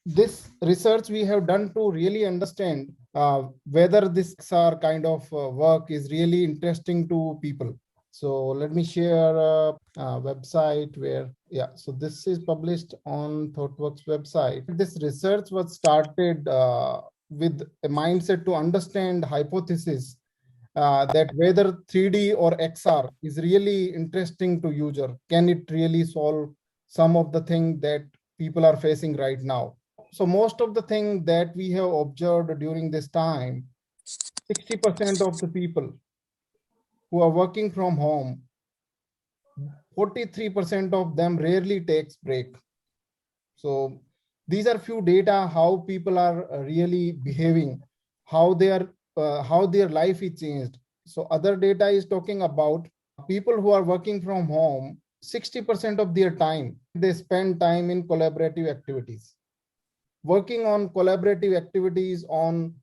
this research we have done to really understand whether this kind of work is really interesting to people. So let me share a website where, yeah, so this is published on ThoughtWorks website. This research was started with a mindset to understand hypothesis that whether 3D or XR is really interesting to user. Can it really solve some of the things that people are facing right now? So most of the thing that we have observed during this time, 60% of the people who are working from home, 43% of them rarely takes break. So these are few data how people are really behaving, how how their life is changed. So other data is talking about people who are working from home, 60% of their time they spend time in collaborative activities, working on collaborative activities on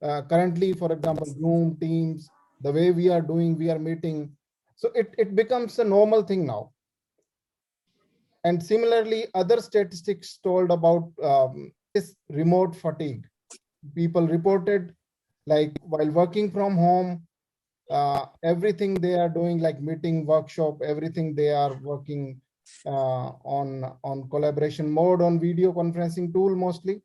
currently, for example, Zoom, Teams, the way we are doing, we are meeting. So it becomes a normal thing now. And similarly, other statistics told about this remote fatigue. People reported like while working from home, everything they are doing like meeting, workshop, everything they are working on collaboration mode, on video conferencing tool mostly.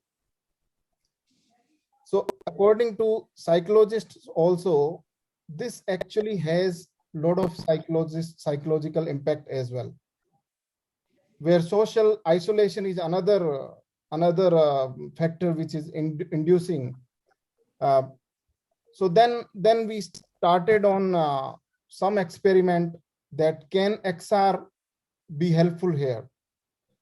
So according to psychologists also, this actually has a lot of psychological impact as well, where social isolation is another factor which is inducing. So then we started on some experiment that can XR be helpful here.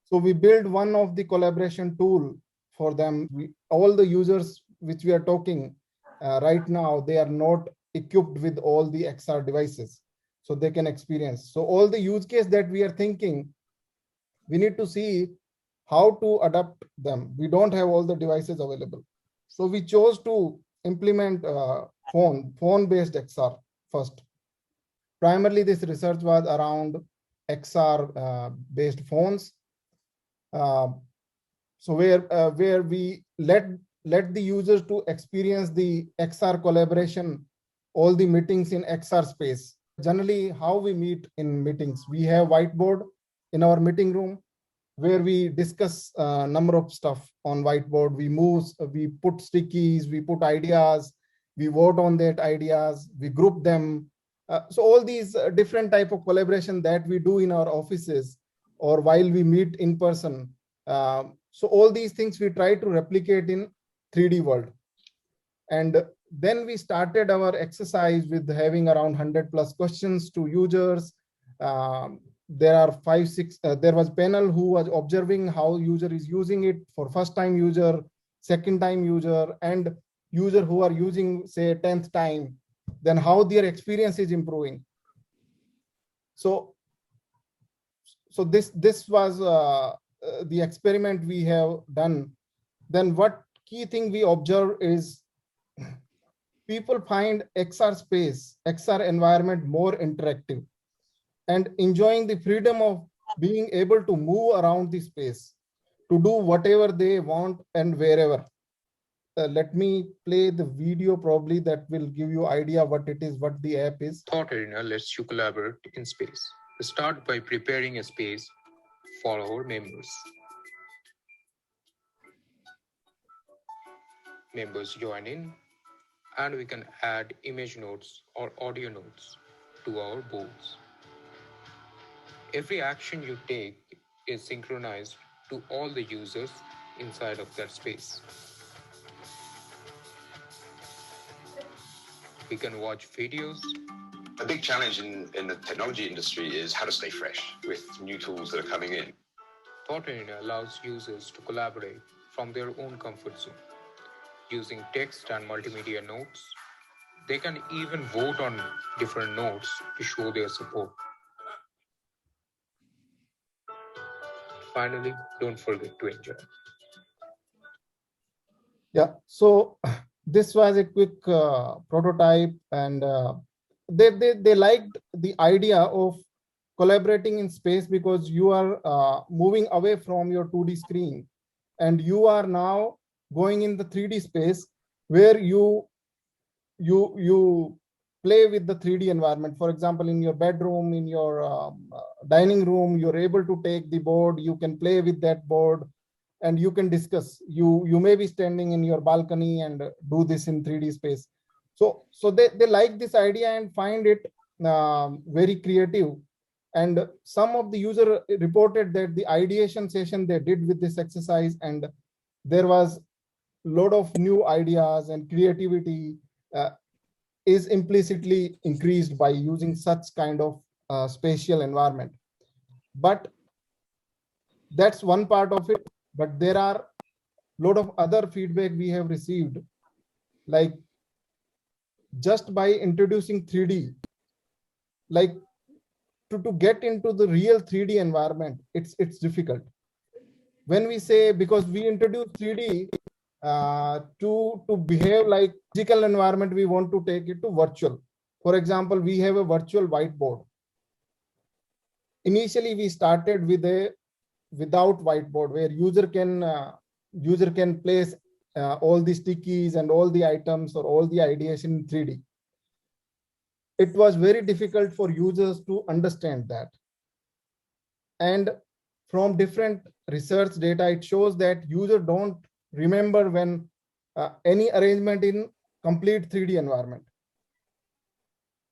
So we build one of the collaboration tool for them. All the users which we are talking right now, they are not equipped with all the XR devices, so they can experience. So all the use case that we are thinking, we need to see how to adapt them. We don't have all the devices available. So we chose to implement phone-based XR first. Primarily, this research was around XR-based phones. So where we let the users to experience the XR collaboration, all the meetings in XR space. Generally, how we meet in meetings, we have whiteboard in our meeting room where we discuss a number of stuff on whiteboard. We move, we put stickies, we put ideas, we vote on that ideas, we group them. So all these different type of collaboration that we do in our offices or while we meet in person. So all these things we try to replicate in 3D world. And then we started our exercise with having around 100 plus questions to users. There are 5-6 there was panel who was observing how user is using it for first time user, second time user, and user who are using say 10th time, then how their experience is improving. So this was the experiment we have done. Then what key thing we observe is people find XR space, XR environment more interactive and enjoying the freedom of being able to move around the space to do whatever they want and wherever. Let me play the video probably that will give you idea what it is, what the app is. Thought Arena lets you collaborate in space. Start by preparing a space for our members. Members join in and we can add image notes or audio notes to our boards. Every action you take is synchronized to all the users inside of that space. We can watch videos. A big challenge in the technology industry is how to stay fresh with new tools that are coming in. Thought Arena allows users to collaborate from their own comfort zone. Using text and multimedia notes, they can even vote on different notes to show their support. Finally, don't forget to enjoy. Yeah, so this was a quick prototype, and they liked the idea of collaborating in space because you are moving away from your 2D screen and you are now going in the 3D space where you play with the 3D environment. For example, in your bedroom, in your dining room, you're able to take the board, you can play with that board, and you can discuss. You may be standing in your balcony and do this in 3D space. So they like this idea and find it very creative. And some of the user reported that the ideation session they did with this exercise, and there was a lot of new ideas and creativity is implicitly increased by using such kind of spatial environment. But that's one part of it. But there are a lot of other feedback we have received, like just by introducing 3D, like to get into the real 3D environment, it's difficult. When we say, because we introduce 3D to behave like physical environment, we want to take it to virtual. For example, we have a virtual whiteboard. Initially, we started with a without whiteboard where user can place all the stickies and all the items or all the ideation in 3D. It was very difficult for users to understand that. And from different research data, it shows that users don't remember when any arrangement in complete 3D environment.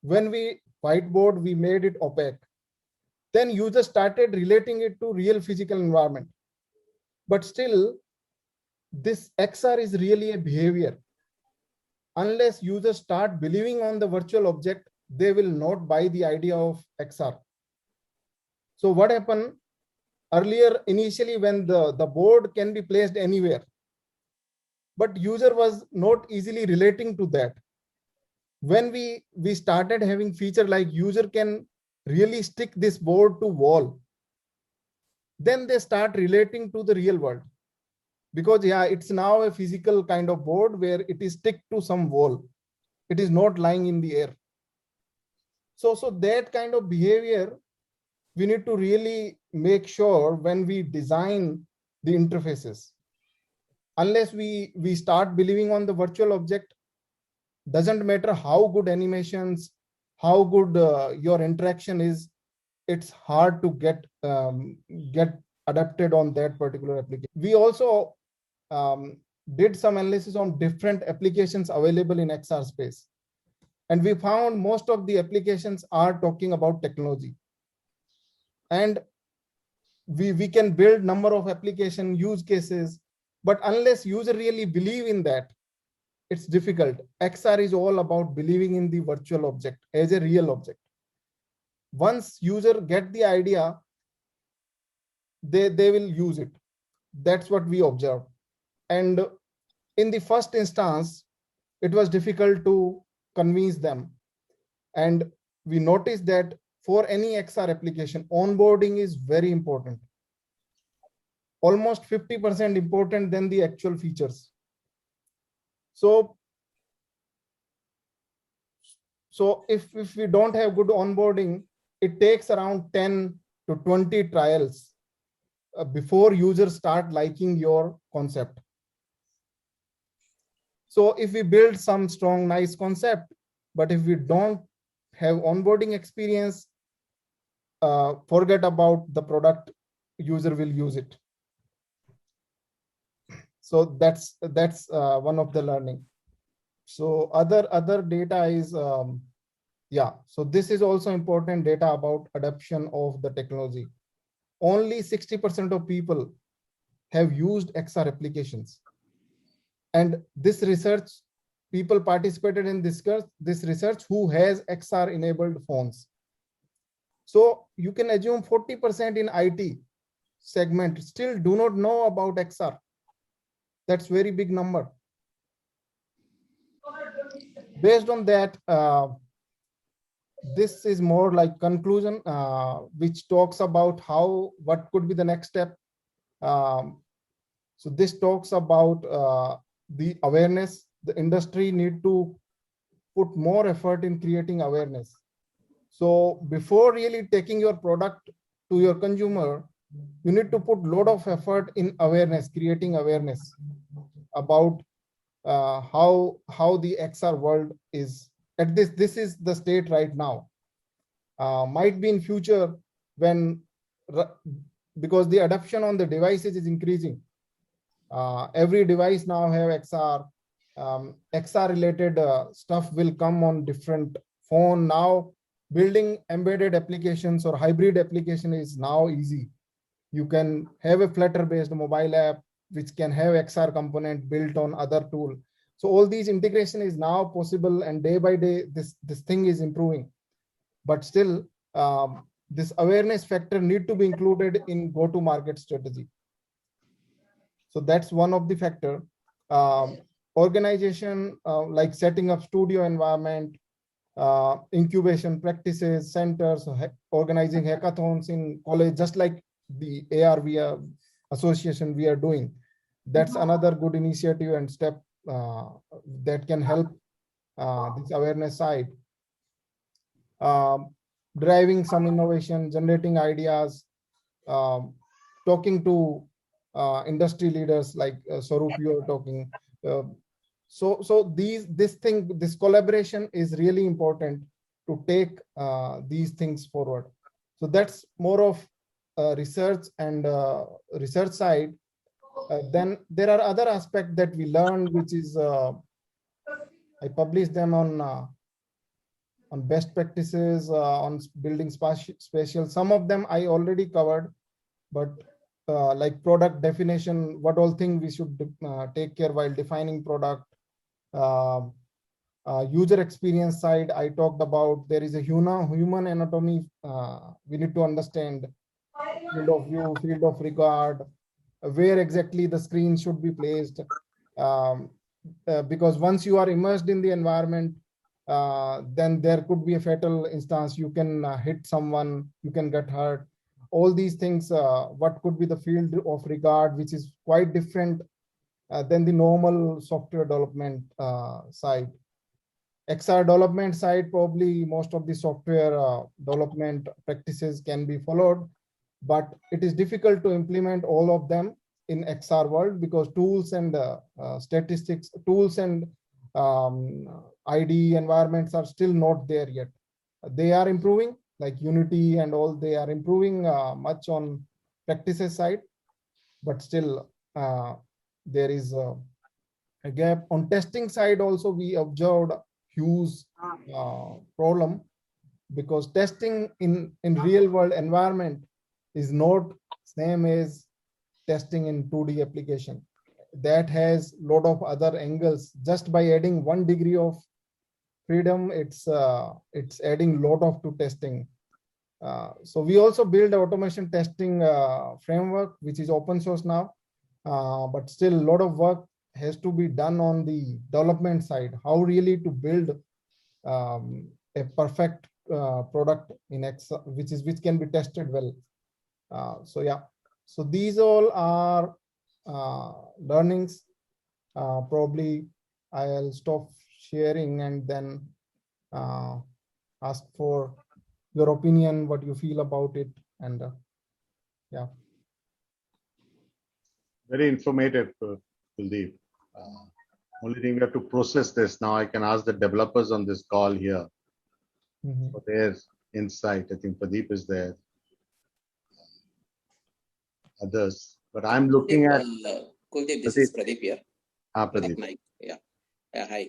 When we whiteboard, we made it opaque. Then users started relating it to real physical environment. But still, this XR is really a behavior. Unless users start believing on the virtual object, they will not buy the idea of XR. So what happened earlier, initially when the board can be placed anywhere, but user was not easily relating to that. When we started having feature like user can really stick this board to wall, then they start relating to the real world. Because yeah, it's now a physical kind of board where it is stick to some wall. It is not lying in the air. So that kind of behavior, we need to really make sure when we design the interfaces. Unless we start believing on the virtual object, doesn't matter how good animations, how good your interaction is, it's hard to get adapted on that particular application. We also did some analysis on different applications available in XR space. And we found most of the applications are talking about technology. And we can build number of application use cases, but unless user really believe in that, it's difficult. XR is all about believing in the virtual object as a real object. Once user get the idea, they will use it. That's what we observed. And in the first instance, it was difficult to convince them. And we noticed that for any XR application, onboarding is very important. Almost 50% important than the actual features. So if we don't have good onboarding, it takes around 10 to 20 trials before users start liking your concept. So if we build some strong, nice concept, but if we don't have onboarding experience, forget about the product, user will use it. So that's one of the learning. So other data is, yeah, so this is also important data about adoption of the technology. Only 60% of people have used XR applications. And this research, people participated in this research who has XR enabled phones. So you can assume 40% in IT segment still do not know about XR. That's very big number. Based on that, this is more like conclusion, which talks about what could be the next step. So this talks about the awareness. The industry need to put more effort in creating awareness. So before really taking your product to your consumer, you need to put lot of effort in awareness, creating awareness about how the XR world is at this is the state right now. Might be in future when because the adoption on the devices is increasing. Every device now have XR. XR related stuff will come on different phone now. Building embedded applications or hybrid application is now easy. You can have a Flutter based mobile app which can have XR component built on other tool. So all these integration is now possible, and day by day this thing is improving. But still, this awareness factor need to be included in go-to-market strategy. So that's one of the factor. Organization like setting up studio environment, incubation practices, centers, organizing hackathons in college, just like the AR/VR association we are doing. That's another good initiative and step that can help this awareness side. Driving some innovation, generating ideas, talking to industry leaders like Swaroop you are talking. So this collaboration is really important to take these things forward. So that's more of research and research side. Then there are other aspects that we learned, which is I published them on best practices on building spatial. Some of them I already covered, but like product definition, what all things we should take care while defining product. User experience side, I talked about there is a human anatomy we need to understand, field of view, field of regard, where exactly the screen should be placed. Because once you are immersed in the environment, then there could be a fatal instance. You can hit someone, you can get hurt. All these things, what could be the field of regard, which is quite different than the normal software development side. XR development side, probably most of the software development practices can be followed, but it is difficult to implement all of them in XR world because tools and statistics, tools and ID environments are still not there yet. They are improving, like Unity and all, they are improving much on practices side, but still there is a gap. On testing side also, we observed huge problem because testing in real world environment is not same as testing in 2D application. That has lot of other angles. Just by adding 1 degree of freedom, it's adding lot of to testing. So we also build automation testing framework, which is open source now, but still a lot of work has to be done on the development side. How really to build a perfect product in X, which can be tested well. So yeah, so these all are learnings. Probably I'll stop sharing and then ask for your opinion, what you feel about it, and yeah. Very informative, Kuldeep. Only thing we have to process this now. I can ask the developers on this call here for their insight. I think Pradeep is there. Others, but I'm looking at Kuldeep, this is Pradeep here. Pradeep. Yeah. Hi.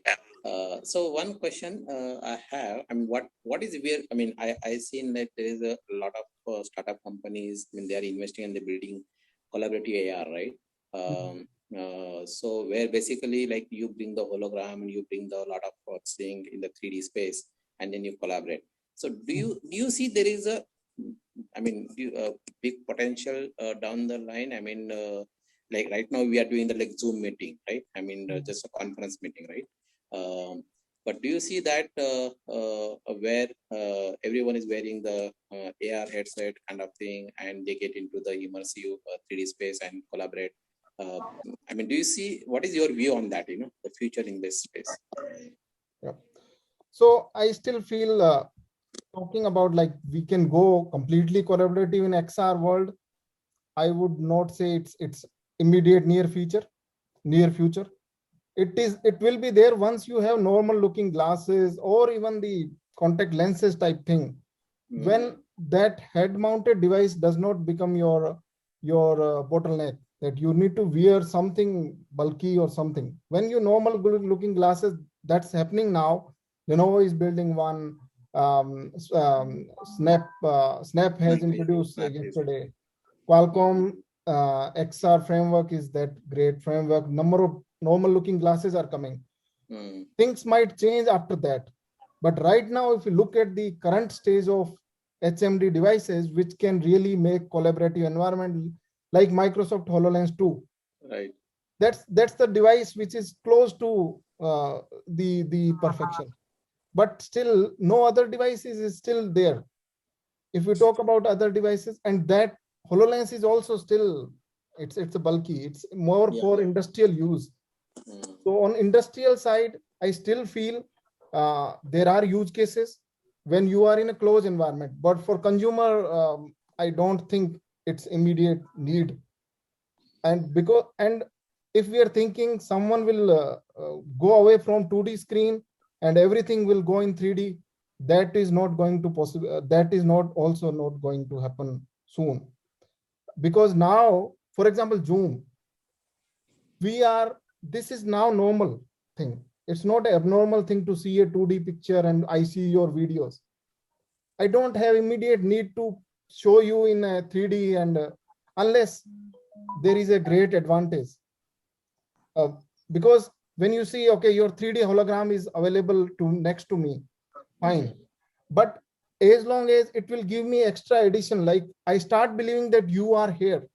So one question I have, I mean, what is where, I mean, I seen that there is a lot of startup companies, I mean, they are investing in the building collaborative AR, right? So where basically like you bring the hologram and you bring the lot of thing in the 3D space and then you collaborate. So do you see there is a, I mean, big potential down the line? I mean, like right now we are doing the like Zoom meeting, right? I mean, just a conference meeting, right? But do you see that where everyone is wearing the AR headset kind of thing and they get into the immersive 3D space and collaborate? I mean, do you see, what is your view on that, you know, the future in this space? Yeah. So I still feel talking about like we can go completely collaborative in XR world. I would not say it's immediate near future. It will be there once you have normal looking glasses or even the contact lenses type thing. When that head mounted device does not become your bottleneck, that you need to wear something bulky or something. When you normal looking glasses, that's happening now. Lenovo is building one. Snap has introduced yesterday. Qualcomm XR framework is that great framework. Number of normal looking glasses are coming. Things might change after that. But right now, if you look at the current stage of HMD devices, which can really make collaborative environment like Microsoft HoloLens 2. Right. That's the device which is close to the perfection. But still, no other devices is still there. If we talk about other devices, and that HoloLens is also still, it's a bulky, it's more for industrial use. So on industrial side, I still feel there are use cases when you are in a closed environment, but for consumer, I don't think it's immediate need. And if we are thinking someone will go away from 2D screen and everything will go in 3D, that is not going to possible. That is not also not going to happen soon. Because now, for example, Zoom, this is now normal thing. It's not an abnormal thing to see a 2D picture and I see your videos. I don't have immediate need to show you in a 3D and unless there is a great advantage. Because when you see, okay, your 3D hologram is available next to me, fine. But as long as it will give me extra addition, like I start believing that you are here.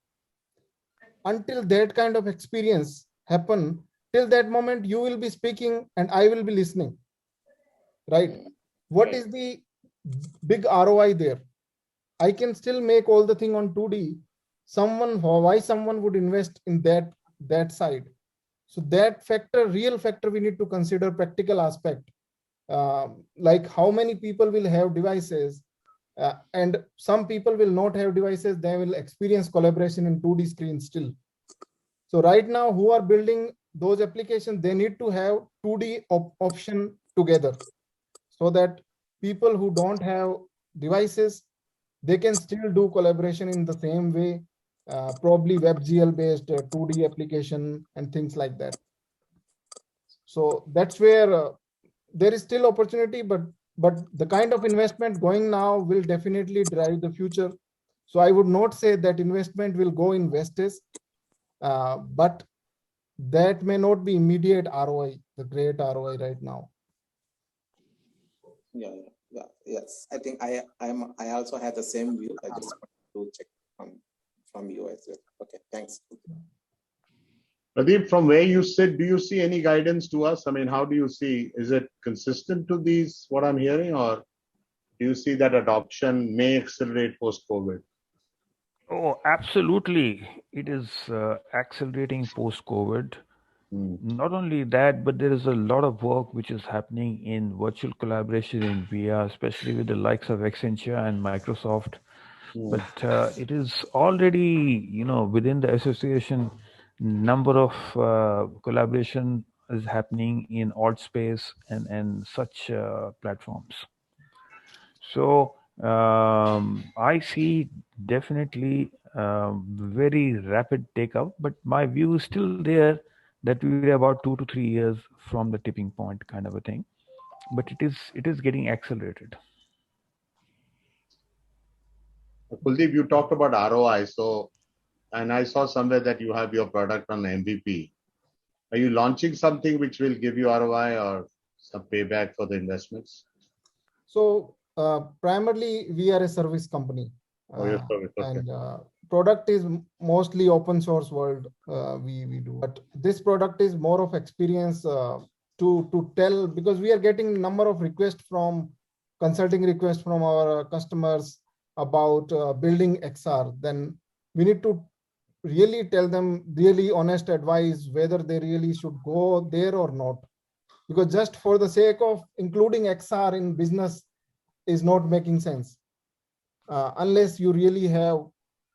Until that kind of experience happen, till that moment you will be speaking and I will be listening, right? What is the big ROI there? I can still make all the thing on 2D. Why someone would invest in that side? So that real factor, we need to consider practical aspect. Like how many people will have devices, and some people will not have devices, they will experience collaboration in 2D screen still. So right now, who are building those applications, they need to have 2D option together, so that people who don't have devices, they can still do collaboration in the same way, probably WebGL based 2D application and things like that. So that's where there is still opportunity, but the kind of investment going now will definitely drive the future. So I would not say that investment will go in wastage, but that may not be immediate ROI, the great ROI right now. Yes. I think I also have the same view. I just want to check from you as well. Okay, thanks. Pradeep, from where you sit, do you see any guidance to us? I mean, how do you see? Is it consistent to these, what I'm hearing, or do you see that adoption may accelerate post-COVID? Oh, absolutely. It is accelerating post-COVID. Not only that, but there is a lot of work which is happening in virtual collaboration in VR, especially with the likes of Accenture and Microsoft. But it is already, within the association, number of collaboration is happening in AltSpace and such platforms. So I see definitely very rapid takeout, but my view is still there that we're about 2 to 3 years from the tipping point kind of a thing, but it is getting accelerated. Kuldeep, you talked about ROI. So, and I saw somewhere that you have your product on MVP. Are you launching something which will give you ROI or some payback for the investments? So primarily we are a service company. Okay. And product is mostly open source world we do, but this product is more of experience to tell, because we are getting number of requests from consulting requests from our customers about building XR. Then we need to really tell them really honest advice whether they really should go there or not, because just for the sake of including XR in business is not making sense. Unless you really have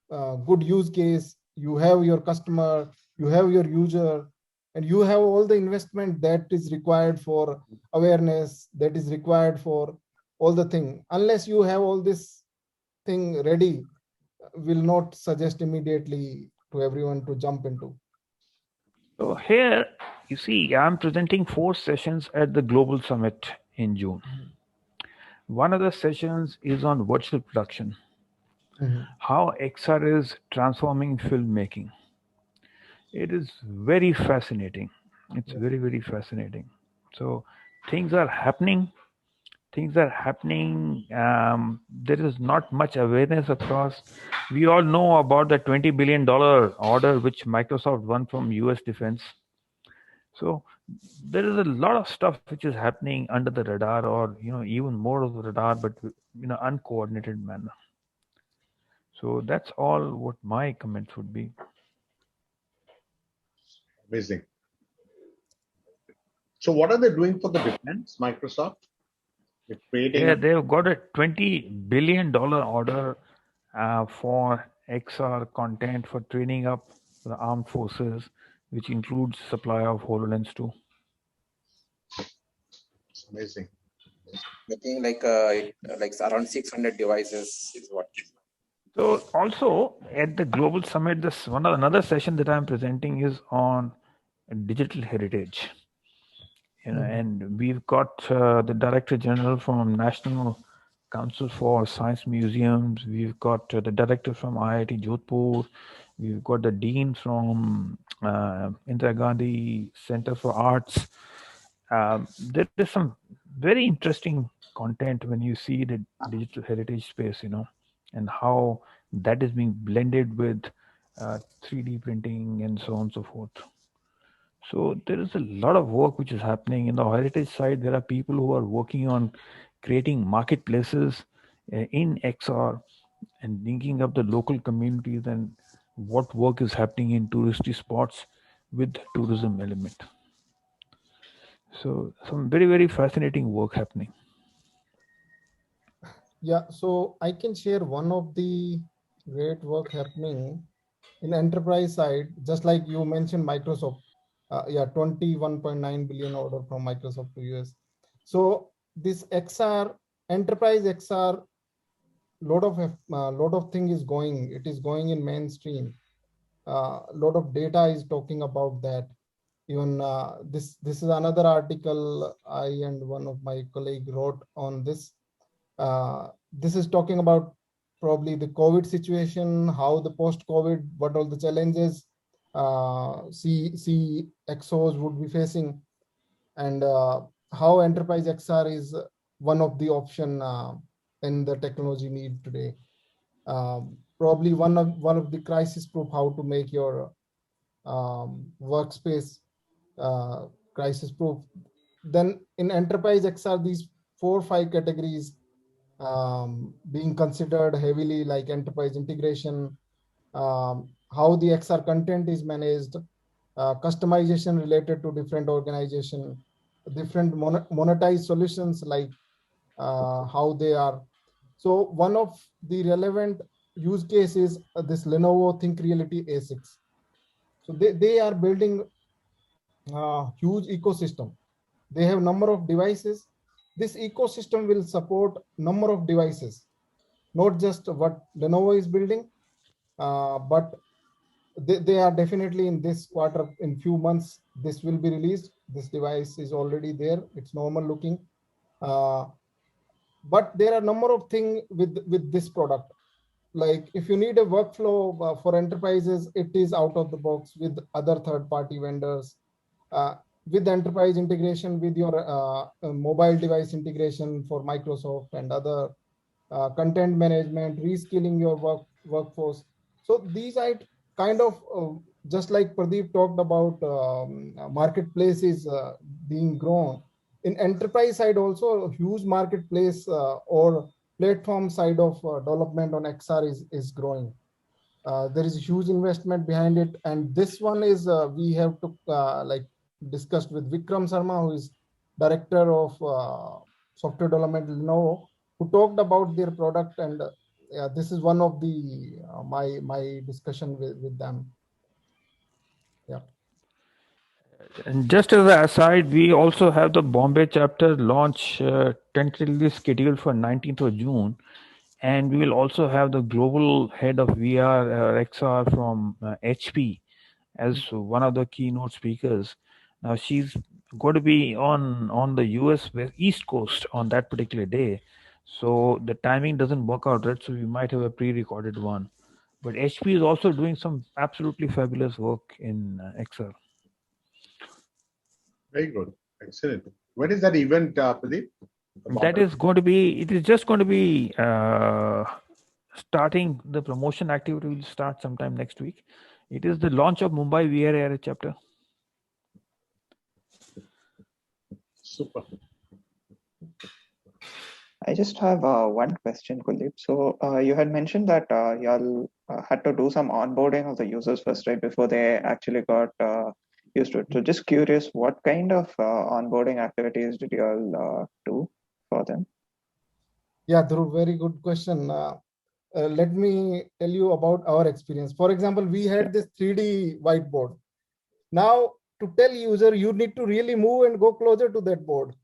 good use case, you have your customer, you have your user, and you have all the investment that is required for awareness, that is required for all the thing. Unless you have all this thing ready, will not suggest immediately to everyone to jump into. So here, you see, I'm presenting 4 sessions at the Global Summit in June. One of the sessions is on virtual production, how XR is transforming filmmaking. It is very fascinating. It's very, very fascinating. So things are happening. There is not much awareness across. We all know about the $20 billion order which Microsoft won from US Defense. So there is a lot of stuff which is happening under the radar, or even more of the radar, but in an uncoordinated manner. So that's all what my comments would be. Amazing. So what are they doing for the defense, Microsoft? They're creating They've got a $20 billion order for XR content for training up the armed forces, which includes supply of HoloLens 2. It's amazing. I think like around 600 devices is what. So also at the Global Summit, another session that I'm presenting is on digital heritage. And we've got the Director General from National Council for Science Museums. We've got the director from IIT Jodhpur. We've got the dean from Indira Gandhi Center for Arts. There is some very interesting content when you see the digital heritage space, and how that is being blended with 3D printing and so on and so forth. So there is a lot of work which is happening in the heritage side. There are people who are working on creating marketplaces in XR and linking up the local communities and what work is happening in touristy spots with tourism element. So some very, very fascinating work happening. Yeah, so I can share one of the great work happening in enterprise side, just like you mentioned Microsoft. 21.9 billion order from Microsoft to US. So this XR, enterprise XR, lot of thing is going. It is going in mainstream. Lot of data is talking about that. Even this is another article I and one of my colleague wrote on this. This is talking about probably the COVID situation, how the post-COVID, what all the challenges CXOs would be facing, and how enterprise XR is one of the option in the technology need today. Probably one of the crisis proof how to make your workspace crisis proof. Then in enterprise XR, these 4 or 5 categories being considered heavily, like enterprise integration, how the XR content is managed, customization related to different organization, different monetized solutions, like how they are. So one of the relevant use cases is this Lenovo Think Reality A6. So they are building a huge ecosystem. They have number of devices. This ecosystem will support number of devices, not just what Lenovo is building, but they are definitely in this quarter, in few months, this will be released. This device is already there. It's normal looking. But there are a number of things with this product. Like if you need a workflow for enterprises, it is out of the box with other third-party vendors. With enterprise integration, with your mobile device integration for Microsoft and other content management, reskilling your workforce. So these are kind of just like Pradeep talked about marketplaces being grown. In enterprise side also, a huge marketplace or platform side of development on XR is growing. There is a huge investment behind it, and this one is we have to like discussed with Vikram Sharma, who is director of software development at Lenovo, who talked about their product, and yeah, this is one of the my discussion with them. Yeah. And just as an aside, we also have the Bombay chapter launch tentatively scheduled for 19th of June. And we will also have the global head of VR XR from HP as one of the keynote speakers. Now she's going to be on the US East Coast on that particular day. So the timing doesn't work out, right? So we might have a pre-recorded one. But HP is also doing some absolutely fabulous work in XR. Very good. Excellent. When is that event, Pradeep? That is going to be, it is just going to be starting, the promotion activity will start sometime next week. It is the launch of Mumbai VR area chapter. Super. I just have one question, Kuldeep. So you had mentioned that y'all had to do some onboarding of the users first, right, before they actually got used to it. So just curious, what kind of onboarding activities did y'all do for them? Yeah, Dhruv, very good question. Let me tell you about our experience. For example, we had this 3D whiteboard. Now, to tell user, you need to really move and go closer to that board.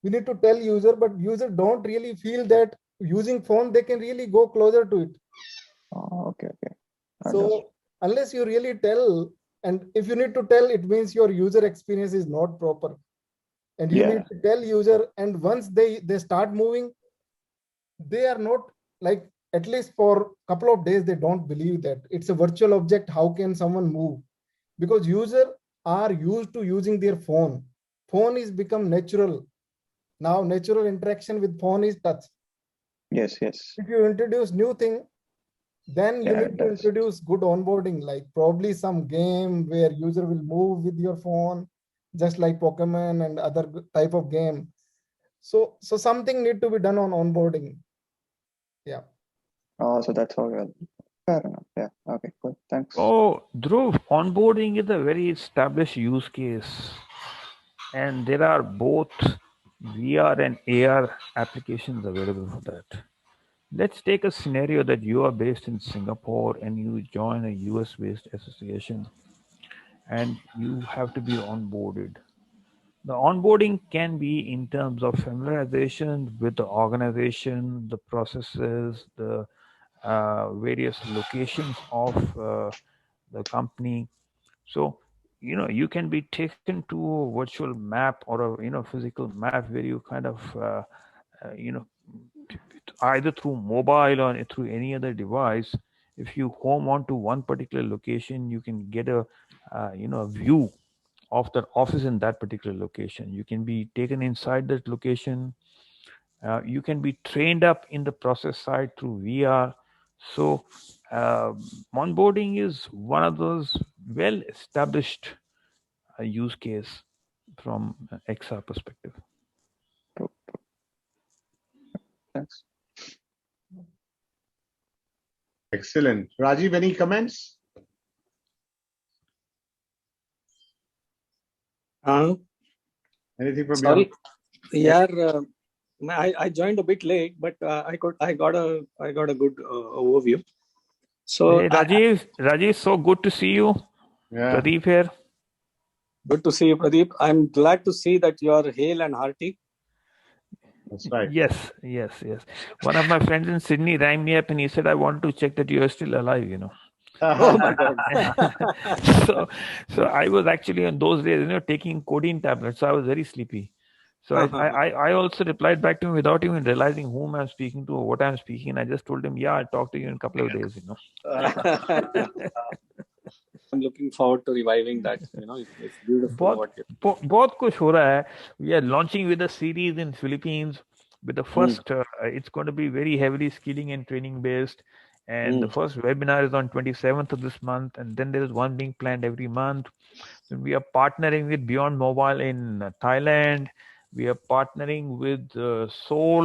We need to tell user, but user don't really feel that using phone, they can really go closer to it. Oh, okay. So unless you really tell, and if you need to tell, it means your user experience is not proper. And you need to tell user, and once they start moving, they are not, like, at least for a couple of days, they don't believe that it's a virtual object. How can someone move? Because users are used to using their phone. Phone is become natural. Now natural interaction with phone is touch. Yes. If you introduce new thing, then you need to introduce good onboarding, like probably some game where user will move with your phone, just like Pokemon and other type of game. So something need to be done on onboarding. Yeah. Oh, so that's how you're. Fair enough. Yeah. Okay, cool. Thanks. Oh, Dhruv, onboarding is a very established use case. And there are both VR and AR applications available for that. Let's take a scenario that you are based in Singapore and you join a US based association and you have to be onboarded. The onboarding can be in terms of familiarization with the organization, the processes, the various locations of the company. So, you can be taken to a virtual map or a physical map where you kind of either through mobile or through any other device. If you home onto one particular location, you can get a view of the office in that particular location. You can be taken inside that location. You can be trained up in the process side through VR. So onboarding is one of those well-established use case from XR perspective. Thanks. Excellent. Rajiv, any comments? Anything from Sorry. you? Yeah, I joined a bit late, but I got a good overview. So hey, Rajiv, so good to see you. Yeah. Pradeep here. Good to see you, Pradeep. I'm glad to see that you are hale and hearty. That's right. Yes. One of my friends in Sydney rang me up and he said, I want to check that you are still alive, Oh my God. So I was actually in those days, taking codeine tablets. So I was very sleepy. So I also replied back to him without even realizing whom I'm speaking to or what I'm speaking. I just told him, yeah, I'll talk to you in a couple of days, I'm looking forward to reviving that. It's beautiful. बहुत कुछ हो रहा है. We are launching with a series in Philippines. With the first, it's going to be very heavily skilling and training based. And the first webinar is on 27th of this month. And then there is one being planned every month. And we are partnering with Beyond Mobile in Thailand. We are partnering with Seoul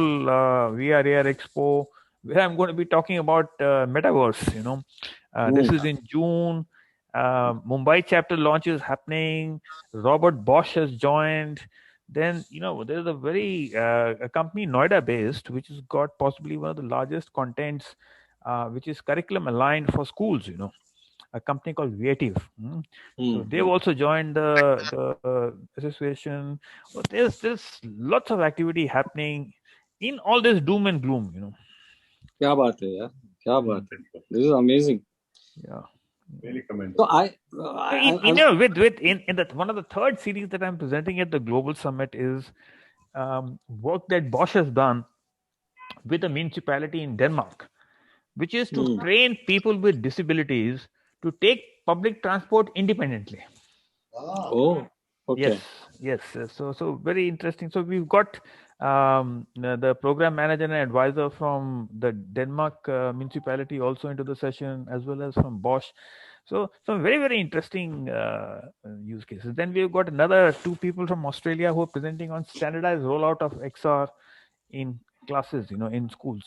VR AR Expo, where I'm going to be talking about metaverse. This is in June. Mumbai chapter launch is happening. Robert Bosch has joined. then there's a very a company Noida based, which has got possibly one of the largest contents, which is curriculum aligned for schools. A company called Creative. So they've also joined the association. So there's lots of activity happening in all this doom and gloom. क्या बात है यार, क्या बात है. This is amazing. Yeah. Really commendable. So in that one of the third series that I'm presenting at the Global Summit is work that Bosch has done with a municipality in Denmark, which is to train people with disabilities to take public transport independently. Oh, okay. Yes. So very interesting. So we've got the program manager and advisor from the Denmark municipality also into the session, as well as from Bosch. So some very, very interesting use cases. Then we've got another 2 people from Australia who are presenting on standardized rollout of XR in classes, in schools.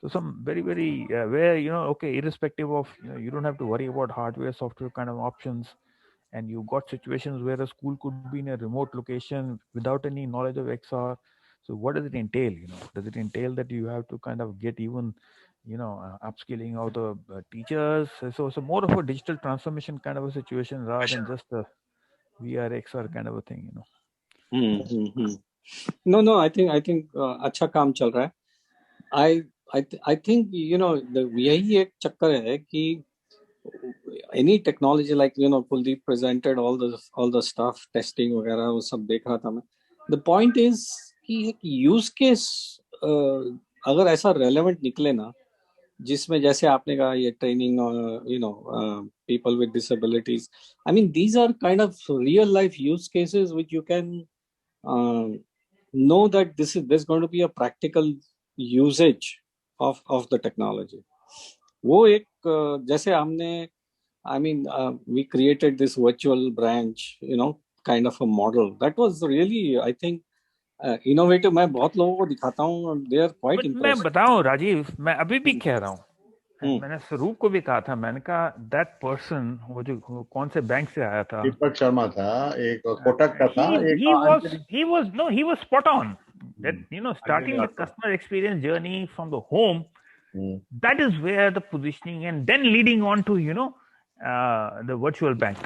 So some very, very where irrespective of you don't have to worry about hardware, software kind of options, and you've got situations where a school could be in a remote location without any knowledge of XR. So what does it entail? Does it entail that you have to kind of get even upskilling of the teachers? So more of a digital transformation kind of a situation rather than just a VR XR kind of a thing. No, I think अच्छा काम चल रहा है. I think the यही एक चक्कर है कि any technology, like Kuldeep presented all the stuff, testing वगैरह वो सब देख रहा था मैं. The point is कि एक use case अगर ऐसा relevant निकले ना, जिसमें जैसे आपने कहा ये training people with disabilities. I mean, these are kind of real life use cases which you can know that there's going to be a practical usage of the technology. वो एक जैसे हमने we created this virtual branch, kind of a model. That was really, I think, innovative. मैं बहुत लोगों को दिखाता हूँ, they are quite impressed. मैं बताऊं राजीव, मैं अभी भी कह रहा हूँ, मैंने स्वरूप को भी कहा था, मैंने कहा that person वो जो कौन से बैंक से आया था, दीपक शर्मा था, एक कोटक का था, he was spot on. That starting the customer experience journey from the home, that is where the positioning, and then leading on to the virtual bank.